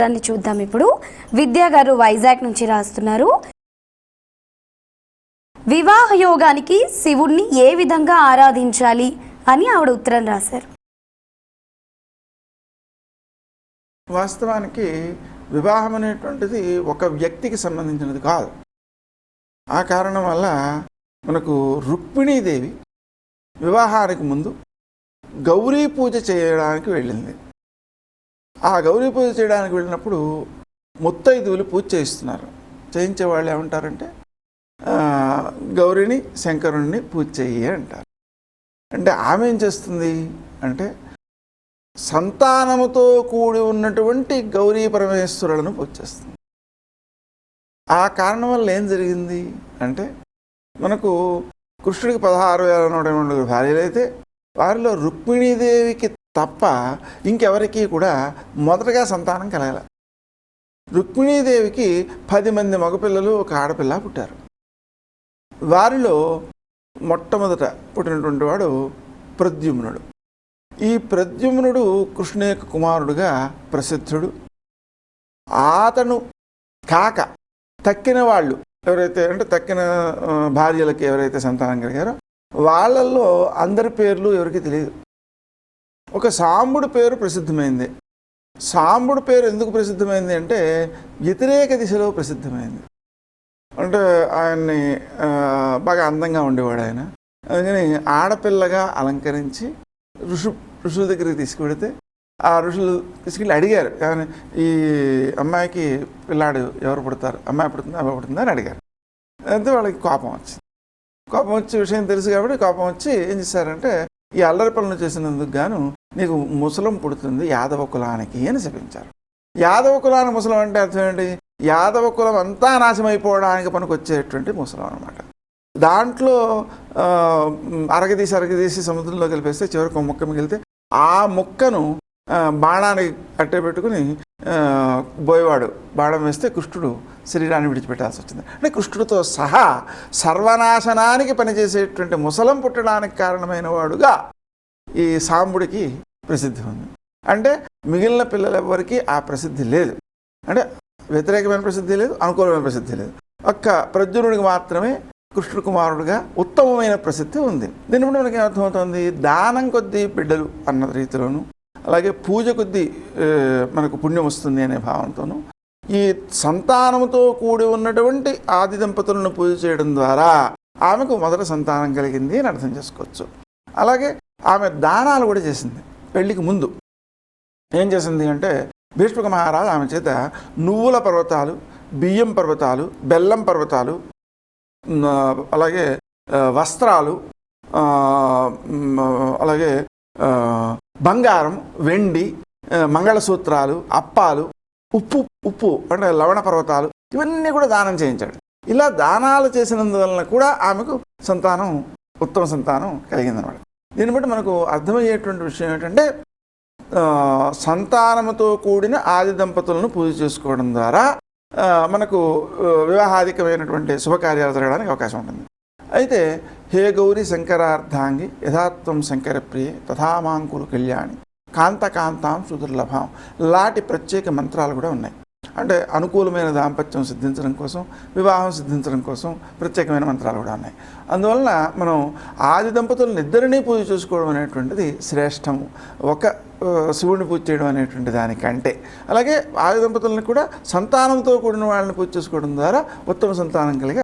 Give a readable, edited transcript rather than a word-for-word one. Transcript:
దాన్ని చూద్దాం. ఇప్పుడు విద్యా గారు వైజాగ్ నుంచి రాస్తున్నారు. వివాహ యోగానికి శివుణ్ణి ఏ విధంగా ఆరాధించాలి అని ఆవిడ ఉత్తరం రాశారు. వాస్తవానికి వివాహం అనేటువంటిది ఒక వ్యక్తికి సంబంధించినది కాదు. ఆ కారణం వల్ల మనకు రుక్మిణీదేవి వివాహానికి ముందు గౌరీ పూజ చేయడానికి వెళ్ళింది. ఆ గౌరీ పూజ చేయడానికి వెళ్ళినప్పుడు ముత్తైదువులు పూజ చేయిస్తున్నారు. చేయించే వాళ్ళు ఏమంటారంటే గౌరిని శంకరుణ్ణి పూజ చెయ్యి అంటారు. అంటే ఆమె ఏం చేస్తుంది అంటే సంతానముతో కూడి ఉన్నటువంటి గౌరీ పరమేశ్వరులను పూజ చేస్తుంది. ఆ కారణం వల్ల ఏం జరిగింది అంటే మనకు కృష్ణుడికి 16,120 భార్యలు అయితే వారిలో రుక్మిణీదేవికి తప్ప ఇంకెవరికి కూడా మొదటగా సంతానం కలగల. రుక్మిణీదేవికి 10 మంది మగపిల్లలు, ఒక ఆడపిల్ల పుట్టారు. వారిలో మొట్టమొదట పుట్టినటువంటి వాడు ప్రద్యుమ్నుడు. ఈ ప్రద్యుమ్నుడు కృష్ణు యొక్క కుమారుడుగా ప్రసిద్ధుడు. అతను కాక తక్కిన వాళ్ళు ఎవరైతే అంటే తక్కిన భార్యలకి ఎవరైతే సంతానం కలిగారో వాళ్ళల్లో అందరి పేర్లు ఎవరికి తెలియదు. ఒక సాంబుడి పేరు ప్రసిద్ధమైంది. సాంబుడి పేరు ఎందుకు ప్రసిద్ధమైంది అంటే వ్యతిరేక దిశలో ప్రసిద్ధమైంది. అంటే ఆయన్ని బాగా అందంగా ఉండేవాడు ఆయన. అందుకని ఆడపిల్లగా అలంకరించి ఋషుల దగ్గరికి తీసుకువెడితే ఆ ఋషులు తీసుకెళ్ళి అడిగారు, కానీ ఈ అమ్మాయికి పిల్లాడు ఎవరు పుడతారు, అమ్మాయి పుడుతుందా అబ్బాయి పుడుతుందా అని అడిగారు. అయితే వాళ్ళకి కోపం వచ్చింది. కోపం వచ్చి విషయం తెలుసు కాబట్టి కోపం వచ్చి ఏం చేశారంటే ఈ అల్లరి పనులు చేసినందుకు గాను నీకు ముసలం పుడుతుంది యాదవ కులానికి అని చెప్పించారు. యాదవ కులానికి ముసలం అంటే అర్థం ఏంటి? యాదవ కులం అంతా నాశమైపోవడానికి పనికి వచ్చేటువంటి ముసలం అనమాట. దాంట్లో అరగదీసి సముద్రంలో కలిపేస్తే చివరికి ఒక ముక్క మిగిలితే ఆ ముక్కను బాణానికి అట్టే పెట్టుకుని బోయవాడు బాణం వేస్తే కృష్ణుడు శరీరాన్ని విడిచిపెట్టాల్సి వచ్చింది. అంటే కృష్ణుడితో సహా సర్వనాశనానికి పనిచేసేటువంటి ముసలం పుట్టడానికి కారణమైన వాడుగా ఈ సాంబుడికి ప్రసిద్ధి ఉంది. అంటే మిగిలిన పిల్లలెవ్వరికీ ఆ ప్రసిద్ధి లేదు. అంటే వ్యతిరేకమైన ప్రసిద్ధి లేదు, అనుకూలమైన ప్రసిద్ధి లేదు. ఒక్క ప్రద్యుమ్నుడికి మాత్రమే కృష్ణుడు కుమారుడుగా ఉత్తమమైన ప్రసిద్ధి ఉంది. దీని బట్టి మనకి ఏమర్థమవుతుంది? దానం కొద్దీ బిడ్డలు అన్న రీతిలోను, అలాగే పూజ కొద్దీ మనకు పుణ్యం వస్తుంది అనే భావంతోనూ ఈ సంతానంతో కూడి ఉన్నటువంటి ఆది దంపతులను పూజ చేయడం ద్వారా ఆమెకు మొదట సంతానం కలిగింది అని అర్థం చేసుకోవచ్చు. అలాగే ఆమె దానాలు కూడా చేసింది. పెళ్లికి ముందు ఏం చేసింది అంటే భీష్మక మహారాజు ఆమె చేత నువ్వుల పర్వతాలు, బియ్యం పర్వతాలు, బెల్లం పర్వతాలు, అలాగే వస్త్రాలు, అలాగే బంగారం, వెండి, మంగళసూత్రాలు, అప్పాలు, ఉప్పు అంటే లవణ పర్వతాలు ఇవన్నీ కూడా దానం చేయించాడు. ఇలా దానాలు చేసినందువలన కూడా ఆమెకు సంతానం, ఉత్తమ సంతానం కలిగిందన్నమాట. దీన్ని బట్టి మనకు అర్థమయ్యేటువంటి విషయం ఏంటంటే సంతానముతో కూడిన ఆది దంపతులను పూజ చేసుకోవడం ద్వారా మనకు వివాహాధికమైనటువంటి శుభకార్యాలు జరగడానికి అవకాశం ఉంటుంది. అయితే హే గౌరీ శంకరార్ధాంగి యథాత్వం శంకర ప్రియే తథామాంకులు కళ్యాణి కాంతాం సుదుర్లభం లాంటి ప్రత్యేక మంత్రాలు కూడా ఉన్నాయి. అంటే అనుకూలమైన దాంపత్యం సిద్ధించడం కోసం, వివాహం సిద్ధించడం కోసం ప్రత్యేకమైన మంత్రాలు కూడా ఉన్నాయి. అందువలన మనం ఆది దంపతులను ఇద్దరినీ పూజ చేసుకోవడం అనేటువంటిది శ్రేష్టము ఒక శివుడిని పూజ చేయడం అనేటువంటి దానికంటే. అలాగే ఆది దంపతులను కూడా సంతానంతో కూడిన వాళ్ళని పూజ చేసుకోవడం ద్వారా ఉత్తమ సంతానం కలిగి